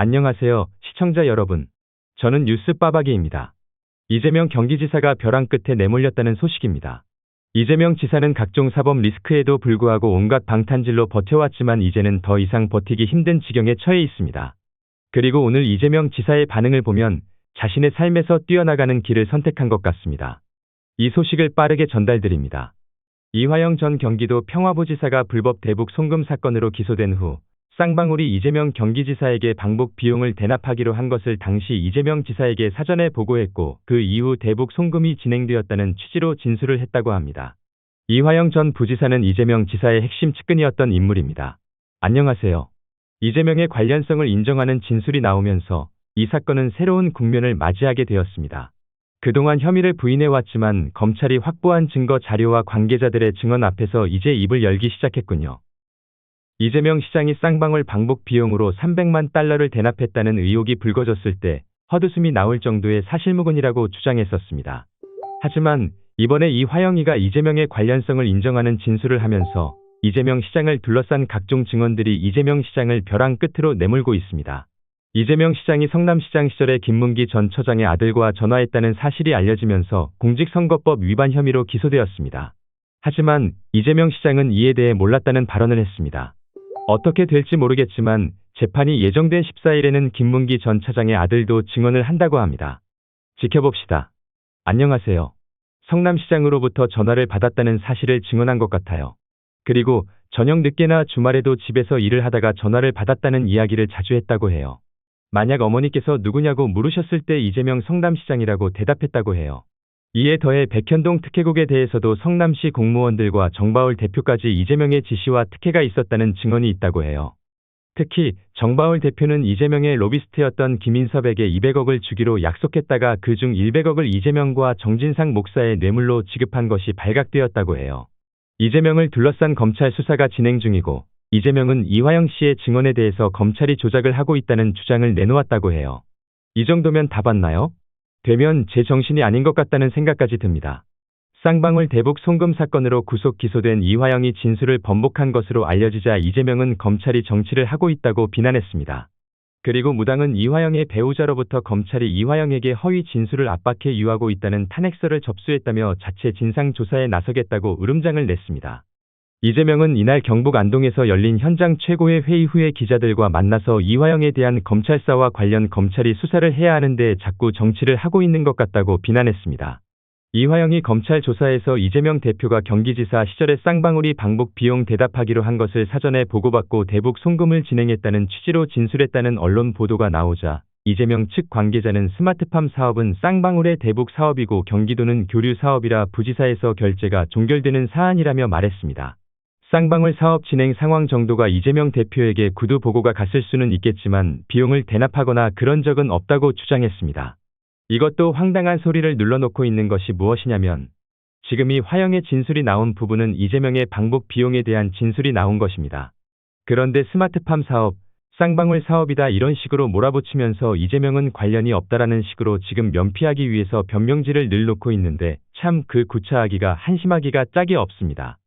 안녕하세요, 시청자 여러분. 저는 뉴스 빠박이입니다. 이재명 경기지사가 벼랑 끝에 내몰렸다는 소식입니다. 이재명 지사는 각종 사법 리스크에도 불구하고 온갖 방탄질로 버텨왔지만 이제는 더 이상 버티기 힘든 지경에 처해 있습니다. 그리고 오늘 이재명 지사의 반응을 보면 자신의 삶에서 뛰어나가는 길을 선택한 것 같습니다. 이 소식을 빠르게 전달드립니다. 이화영 전 경기도 평화부지사가 불법 대북 송금 사건으로 기소된 후 쌍방울이 이재명 경기지사에게 방북 비용을 대납하기로 한 것을 당시 이재명 지사에게 사전에 보고했고 그 이후 대북 송금이 진행되었다는 취지로 진술을 했다고 합니다. 이화영 전 부지사는 이재명 지사의 핵심 측근이었던 인물입니다. 안녕하세요. 이재명의 관련성을 인정하는 진술이 나오면서 이 사건은 새로운 국면을 맞이하게 되었습니다. 그동안 혐의를 부인해왔지만 검찰이 확보한 증거 자료와 관계자들의 증언 앞에서 이제 입을 열기 시작했군요. 이재명 시장이 쌍방울 방북 비용으로 300만 달러를 대납했다는 의혹이 불거졌을 때 헛웃음이 나올 정도의 사실무근이라고 주장했었습니다. 하지만 이번에 이화영이가 이재명의 관련성을 인정하는 진술을 하면서 이재명 시장을 둘러싼 각종 증언들이 이재명 시장을 벼랑 끝으로 내몰고 있습니다. 이재명 시장이 성남시장 시절에 김문기 전 처장의 아들과 전화했다는 사실이 알려지면서 공직선거법 위반 혐의로 기소되었습니다. 하지만 이재명 시장은 이에 대해 몰랐다는 발언을 했습니다. 어떻게 될지 모르겠지만 재판이 예정된 14일에는 김문기 전 차장의 아들도 증언을 한다고 합니다. 지켜봅시다. 안녕하세요. 성남시장으로부터 전화를 받았다는 사실을 증언한 것 같아요. 그리고 저녁 늦게나 주말에도 집에서 일을 하다가 전화를 받았다는 이야기를 자주 했다고 해요. 만약 어머니께서 누구냐고 물으셨을 때 이재명 성남시장이라고 대답했다고 해요. 이에 더해 백현동 특혜국에 대해서도 성남시 공무원들과 정바울 대표까지 이재명의 지시와 특혜가 있었다는 증언이 있다고 해요. 특히 정바울 대표는 이재명의 로비스트였던 김인섭에게 200억을 주기로 약속했다가 그중 100억을 이재명과 정진상 목사의 뇌물로 지급한 것이 발각되었다고 해요. 이재명을 둘러싼 검찰 수사가 진행 중이고 이재명은 이화영 씨의 증언에 대해서 검찰이 조작을 하고 있다는 주장을 내놓았다고 해요. 이 정도면 다 봤나요? 되면 제 정신이 아닌 것 같다는 생각까지 듭니다. 쌍방울 대북 송금 사건으로 구속 기소된 이화영이 진술을 번복한 것으로 알려지자 이재명은 검찰이 정치를 하고 있다고 비난했습니다. 그리고 무당은 이화영의 배우자로부터 검찰이 이화영에게 허위 진술을 압박해 유하고 있다는 탄핵서를 접수했다며 자체 진상조사에 나서겠다고 으름장을 냈습니다. 이재명은 이날 경북 안동에서 열린 현장 최고의 회의 후에 기자들과 만나서 이화영에 대한 검찰사와 관련 검찰이 수사를 해야 하는데 자꾸 정치를 하고 있는 것 같다고 비난했습니다. 이화영이 검찰 조사에서 이재명 대표가 경기지사 시절에 쌍방울이 방북 비용 대답하기로 한 것을 사전에 보고받고 대북 송금을 진행했다는 취지로 진술했다는 언론 보도가 나오자 이재명 측 관계자는 스마트팜 사업은 쌍방울의 대북 사업이고 경기도는 교류 사업이라 부지사에서 결재가 종결되는 사안이라며 말했습니다. 쌍방울 사업 진행 상황 정도가 이재명 대표에게 구두 보고가 갔을 수는 있겠지만 비용을 대납하거나 그런 적은 없다고 주장했습니다. 이것도 황당한 소리를 눌러놓고 있는 것이 무엇이냐면 지금 이 화영의 진술이 나온 부분은 이재명의 방북 비용에 대한 진술이 나온 것입니다. 그런데 스마트팜 사업, 쌍방울 사업이다 이런 식으로 몰아붙이면서 이재명은 관련이 없다라는 식으로 지금 면피하기 위해서 변명지를 늘 놓고 있는데 참 그 구차하기가 한심하기가 짝이 없습니다.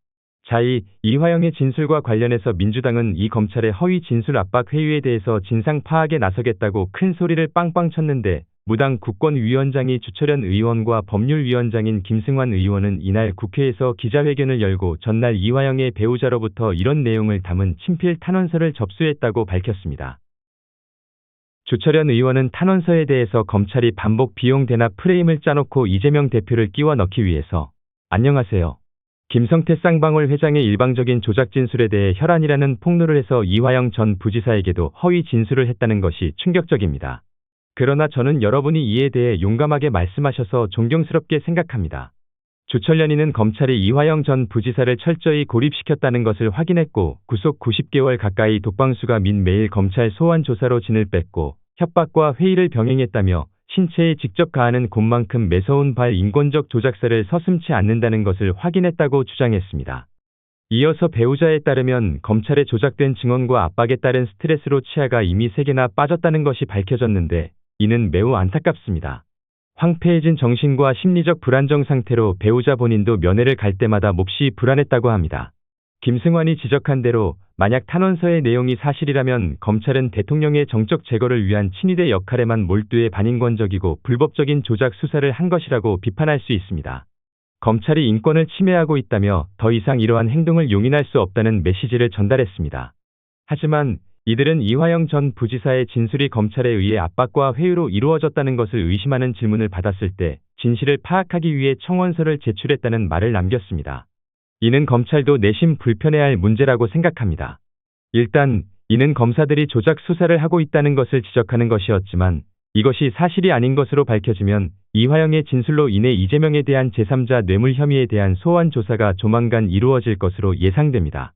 자, 이화영의 진술과 관련해서 민주당은 이 검찰의 허위 진술 압박 회유에 대해서 진상 파악에 나서겠다고 큰 소리를 빵빵 쳤는데 무당 국권위원장이 주철현 의원과 법률위원장인 김승환 의원은 이날 국회에서 기자회견을 열고 전날 이화영의 배우자로부터 이런 내용을 담은 친필 탄원서를 접수했다고 밝혔습니다. 주철현 의원은 탄원서에 대해서 검찰이 반복 비용 대납 프레임을 짜놓고 이재명 대표를 끼워 넣기 위해서 안녕하세요. 김성태 쌍방울 회장의 일방적인 조작 진술에 대해 혈안이라는 폭로를 해서 이화영 전 부지사에게도 허위 진술을 했다는 것이 충격적입니다. 그러나 저는 여러분이 이에 대해 용감하게 말씀하셔서 존경스럽게 생각합니다. 주철련이는 검찰이 이화영 전 부지사를 철저히 고립시켰다는 것을 확인했고 구속 90개월 가까이 독방수가 민 매일 검찰 소환 조사로 진을 뺐고 협박과 회의를 병행했다며 신체에 직접 가하는 곳만큼 매서운 인권적 조작사를 서슴지 않는다는 것을 확인했다고 주장했습니다. 이어서 배우자에 따르면 검찰의 조작된 증언과 압박에 따른 스트레스로 치아가 이미 3개나 빠졌다는 것이 밝혀졌는데 이는 매우 안타깝습니다. 황폐해진 정신과 심리적 불안정 상태로 배우자 본인도 면회를 갈 때마다 몹시 불안했다고 합니다. 김승환이 지적한 대로 만약 탄원서의 내용이 사실이라면 검찰은 대통령의 정적 제거를 위한 친위대 역할에만 몰두해 반인권적이고 불법적인 조작 수사를 한 것이라고 비판할 수 있습니다. 검찰이 인권을 침해하고 있다며 더 이상 이러한 행동을 용인할 수 없다는 메시지를 전달했습니다. 하지만 이들은 이화영 전 부지사의 진술이 검찰에 의해 압박과 회유로 이루어졌다는 것을 의심하는 질문을 받았을 때 진실을 파악하기 위해 청원서를 제출했다는 말을 남겼습니다. 이는 검찰도 내심 불편해할 문제라고 생각합니다. 일단 이는 검사들이 조작 수사를 하고 있다는 것을 지적하는 것이었지만 이것이 사실이 아닌 것으로 밝혀지면 이화영의 진술로 인해 이재명에 대한 제3자 뇌물 혐의에 대한 소환 조사가 조만간 이루어질 것으로 예상됩니다.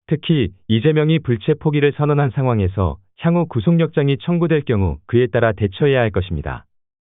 특히 이재명이 불체 포기를 선언한 상황에서 향후 구속영장이 청구될 경우 그에 따라 대처해야 할 것입니다.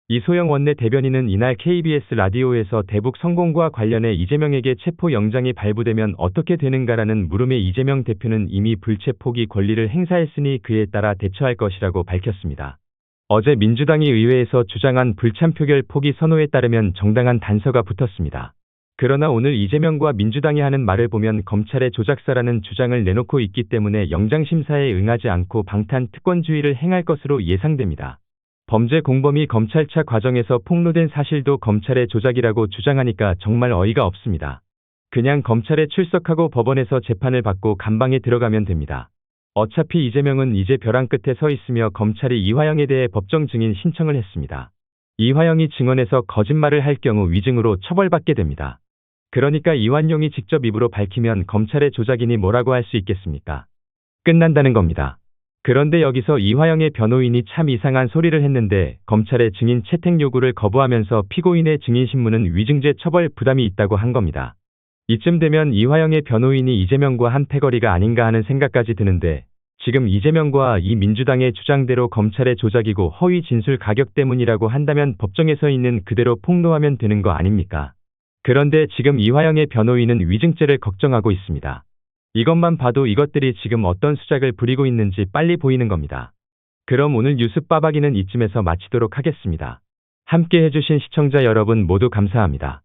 이소영 원내 대변인은 이날 KBS 라디오에서 대북 성공과 관련해 이재명에게 체포영장이 발부되면 어떻게 되는가라는 물음에 이재명 대표는 이미 불체 포기 권리를 행사했으니 그에 따라 대처할 것이라고 밝혔습니다. 어제 민주당이 의회에서 주장한 불참 표결 포기 선호에 따르면 정당한 단서가 붙었습니다. 그러나 오늘 이재명과 민주당이 하는 말을 보면 검찰의 조작사라는 주장을 내놓고 있기 때문에 영장심사에 응하지 않고 방탄 특권주의를 행할 것으로 예상됩니다. 범죄 공범이 검찰차 과정에서 폭로된 사실도 검찰의 조작이라고 주장하니까 정말 어이가 없습니다. 그냥 검찰에 출석하고 법원에서 재판을 받고 감방에 들어가면 됩니다. 어차피 이재명은 이제 벼랑 끝에 서 있으며 검찰이 이화영에 대해 법정 증인 신청을 했습니다. 이화영이 증언해서 거짓말을 할 경우 위증으로 처벌받게 됩니다. 그러니까 이완용이 직접 입으로 밝히면 검찰의 조작이니 뭐라고 할 수 있겠습니까? 끝난다는 겁니다. 그런데 여기서 이화영의 변호인이 참 이상한 소리를 했는데 검찰의 증인 채택 요구를 거부하면서 피고인의 증인신문은 위증죄 처벌 부담이 있다고 한 겁니다. 이쯤 되면 이화영의 변호인이 이재명과 한 패거리가 아닌가 하는 생각까지 드는데 지금 이재명과 이 민주당의 주장대로 검찰의 조작이고 허위 진술 가격 때문이라고 한다면 법정에서 있는 그대로 폭로하면 되는 거 아닙니까? 그런데 지금 이화영의 변호인은 위증죄를 걱정하고 있습니다. 이것만 봐도 이것들이 지금 어떤 수작을 부리고 있는지 빨리 보이는 겁니다. 그럼 오늘 뉴스 빠박이는 이쯤에서 마치도록 하겠습니다. 함께 해주신 시청자 여러분 모두 감사합니다.